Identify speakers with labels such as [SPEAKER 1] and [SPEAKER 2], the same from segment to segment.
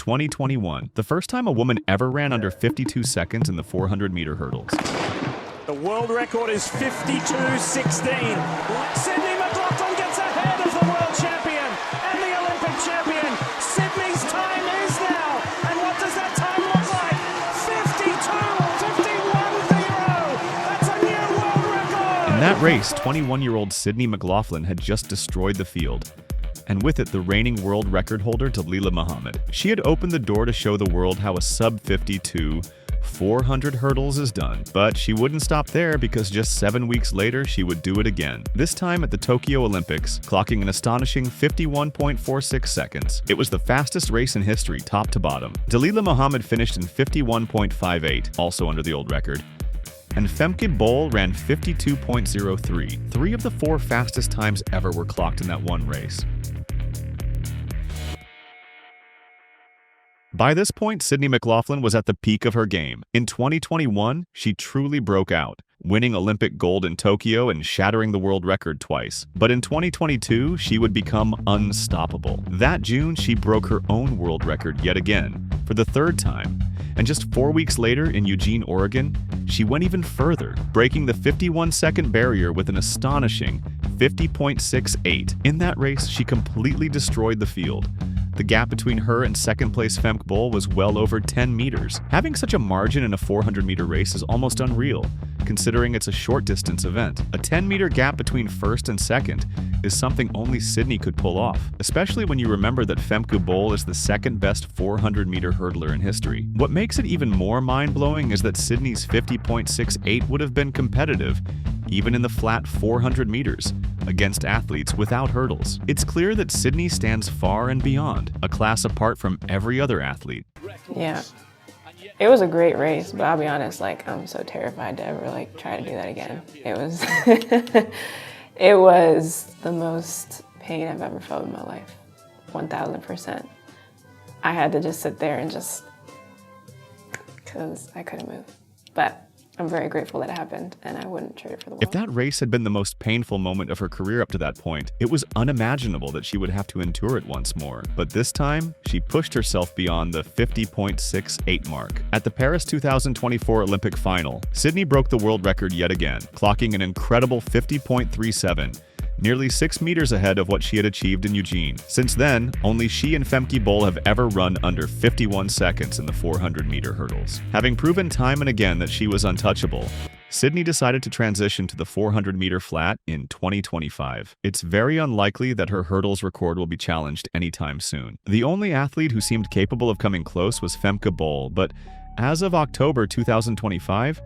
[SPEAKER 1] 2021, the first time a woman ever ran under 52 seconds in the 400-meter hurdles.
[SPEAKER 2] The world record is 52.16. Sydney McLaughlin gets ahead of the world champion and the Olympic champion. Sydney's time is now. And what does that time look like? 52.51.0. That's a new world record.
[SPEAKER 1] In that race, 21-year-old Sydney McLaughlin had just destroyed the field, and with it the reigning world record holder Dalilah Muhammad. She had opened the door to show the world how a sub-52 400 hurdles is done, but she wouldn't stop there because just 7 weeks later she would do it again, this time at the Tokyo Olympics, clocking an astonishing 51.46 seconds. It was the fastest race in history, top to bottom. Dalilah Muhammad finished in 51.58, also under the old record, and Femke Bol ran 52.03. 3 of the 4 fastest times ever were clocked in that one race. By this point, Sydney McLaughlin was at the peak of her game. In 2021, she truly broke out, winning Olympic gold in Tokyo and shattering the world record twice. But in 2022, she would become unstoppable. That June, she broke her own world record yet again, for the 3rd time. And just 4 weeks later, in Eugene, Oregon, she went even further, breaking the 51-second barrier with an astonishing 50.68. In that race, she completely destroyed the field. The gap between her and second-place Femke Bol was well over 10 meters. Having such a margin in a 400-meter race is almost unreal, considering it's a short-distance event. A 10-meter gap between first and second is something only Sydney could pull off, especially when you remember that Femke Bol is the second-best 400-meter hurdler in history. What makes it even more mind-blowing is that Sydney's 50.68 would have been competitive, even in the flat 400 meters, against athletes without hurdles. It's clear that Sydney stands far and beyond, a class apart from every other athlete.
[SPEAKER 3] Yeah, it was a great race, but I'll be honest, I'm so terrified to ever try to do that again. It was, it was the most pain I've ever felt in my life, 1000%. I had to just sit there and because I couldn't move, but I'm very grateful that it happened, and I wouldn't trade it for the world.
[SPEAKER 1] If that race had been the most painful moment of her career up to that point, it was unimaginable that she would have to endure it once more. But this time, she pushed herself beyond the 50.68 mark. At the Paris 2024 Olympic final, Sydney broke the world record yet again, clocking an incredible 50.37. Nearly 6 meters ahead of what she had achieved in Eugene. Since then, only she and Femke Bol have ever run under 51 seconds in the 400-meter hurdles. Having proven time and again that she was untouchable, Sydney decided to transition to the 400-meter flat in 2025. It's very unlikely that her hurdles record will be challenged anytime soon. The only athlete who seemed capable of coming close was Femke Bol, but as of October 2025,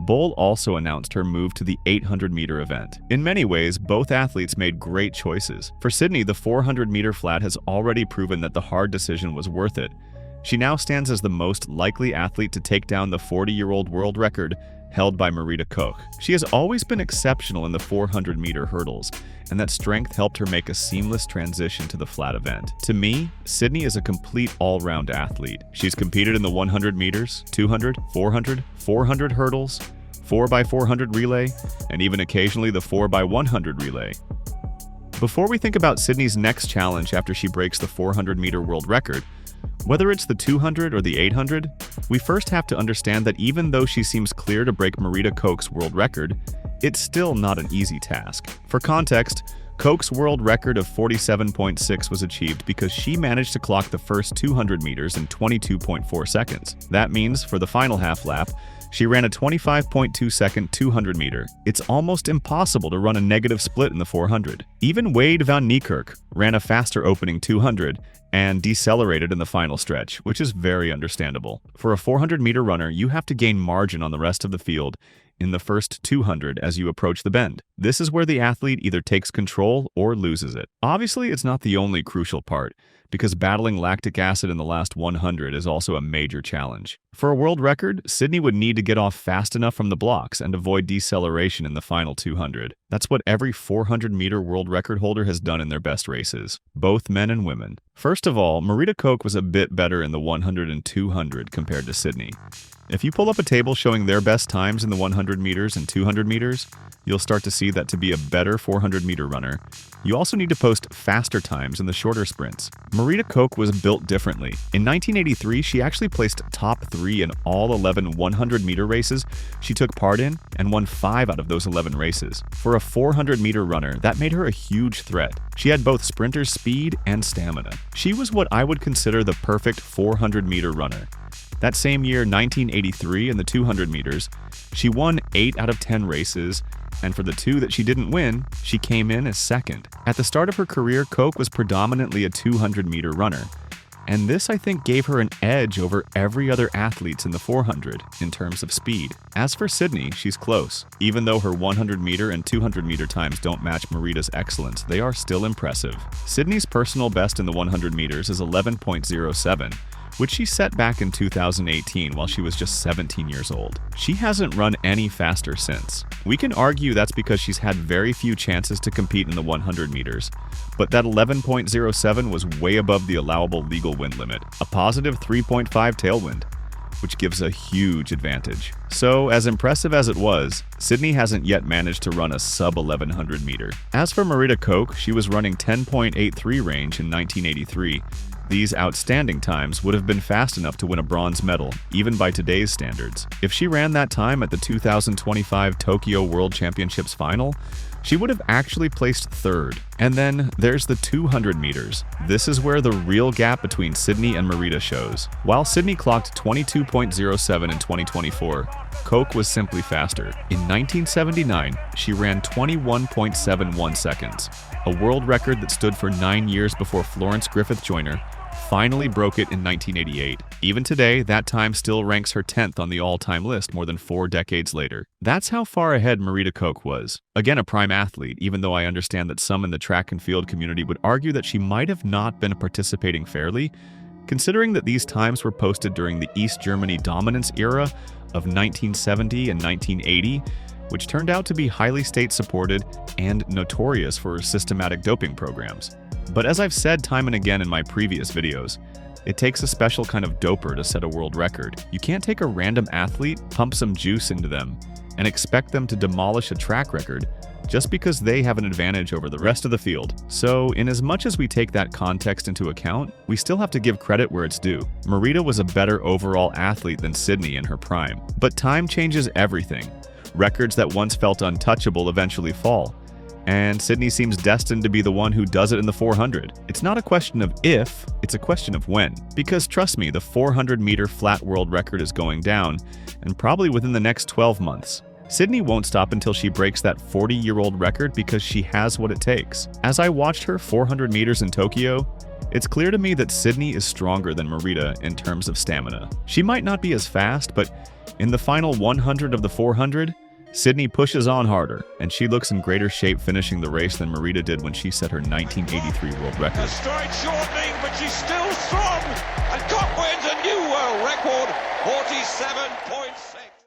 [SPEAKER 1] Bol also announced her move to the 800-meter event. In many ways, both athletes made great choices. For Sydney, the 400-meter flat has already proven that the hard decision was worth it. She now stands as the most likely athlete to take down the 40-year-old world record held by Marita Koch. She has always been exceptional in the 400-meter hurdles, and that strength helped her make a seamless transition to the flat event. To me, Sydney is a complete all-round athlete. She's competed in the 100 meters, 200, 400, 400 hurdles, 4x400 relay, and even occasionally the 4x100 relay. Before we think about Sydney's next challenge after she breaks the 400-meter world record, whether it's the 200 or the 800, we first have to understand that even though she seems clear to break Marita Koch's world record, it's still not an easy task. For context, Koch's world record of 47.6 was achieved because she managed to clock the first 200 meters in 22.4 seconds. That means, for the final half lap, she ran a 25.2-second 200 meter. It's almost impossible to run a negative split in the 400. Even Wade van Niekerk ran a faster opening 200 and decelerated in the final stretch, which is very understandable. For a 400-meter runner, you have to gain margin on the rest of the field in the first 200 as you approach the bend. This is where the athlete either takes control or loses it. Obviously, it's not the only crucial part, because battling lactic acid in the last 100 is also a major challenge. For a world record, Sydney would need to get off fast enough from the blocks and avoid deceleration in the final 200. That's what every 400-meter world record holder has done in their best races, both men and women. First of all, Marita Koch was a bit better in the 100 and 200 compared to Sydney. If you pull up a table showing their best times in the 100 meters and 200 meters, you'll start to see that to be a better 400-meter runner, you also need to post faster times in the shorter sprints. Marita Koch was built differently. In 1983, she actually placed top 3 in all 11 100-meter races she took part in and won 5 out of those 11 races. For a 400-meter runner, that made her a huge threat. She had both sprinter speed and stamina. She was what I would consider the perfect 400-meter runner. That same year, 1983, in the 200 meters, she won 8 out of 10 races, and for the 2 that she didn't win, she came in as second. At the start of her career, Koch was predominantly a 200-meter runner, and this, I think, gave her an edge over every other athlete in the 400 in terms of speed. As for Sydney, she's close. Even though her 100-meter and 200-meter times don't match Marita's excellence, they are still impressive. Sydney's personal best in the 100 meters is 11.07, which she set back in 2018 while she was just 17 years old. She hasn't run any faster since. We can argue that's because she's had very few chances to compete in the 100 meters, but that 11.07 was way above the allowable legal wind limit, a positive 3.5 tailwind, which gives a huge advantage. So, as impressive as it was, Sydney hasn't yet managed to run a sub-1100 meter. As for Marita Koch, she was running 10.83 range in 1983. These outstanding times would have been fast enough to win a bronze medal, even by today's standards. If she ran that time at the 2025 Tokyo World Championships final, she would have actually placed third. And then there's the 200 meters. This is where the real gap between Sydney and Marita shows. While Sydney clocked 22.07 in 2024, Koch was simply faster. In 1979, she ran 21.71 seconds, a world record that stood for 9 years before Florence Griffith Joyner finally broke it in 1988. Even today, that time still ranks her 10th on the all-time list more than 4 decades later. That's how far ahead Marita Koch was. Again, a prime athlete, even though I understand that some in the track and field community would argue that she might have not been participating fairly, considering that these times were posted during the East Germany dominance era of 1970 and 1980, which turned out to be highly state-supported and notorious for systematic doping programs. But as I've said time and again in my previous videos, it takes a special kind of doper to set a world record. You can't take a random athlete, pump some juice into them, and expect them to demolish a track record just because they have an advantage over the rest of the field. So, in as much as we take that context into account, we still have to give credit where it's due. Marita was a better overall athlete than Sydney in her prime. But time changes everything. Records that once felt untouchable eventually fall. And Sydney seems destined to be the one who does it in the 400. It's not a question of if, it's a question of when. Because trust me, the 400-meter flat world record is going down, and probably within the next 12 months. Sydney won't stop until she breaks that 40-year-old record because she has what it takes. As I watched her 400 meters in Tokyo, it's clear to me that Sydney is stronger than Marita in terms of stamina. She might not be as fast, but in the final 100 of the 400, Sydney pushes on harder, and she looks in greater shape finishing the race than Marita did when she set her 1983 world record.
[SPEAKER 4] The stride shortening, but she's still strong, and Koch wins a new world record, 47.6.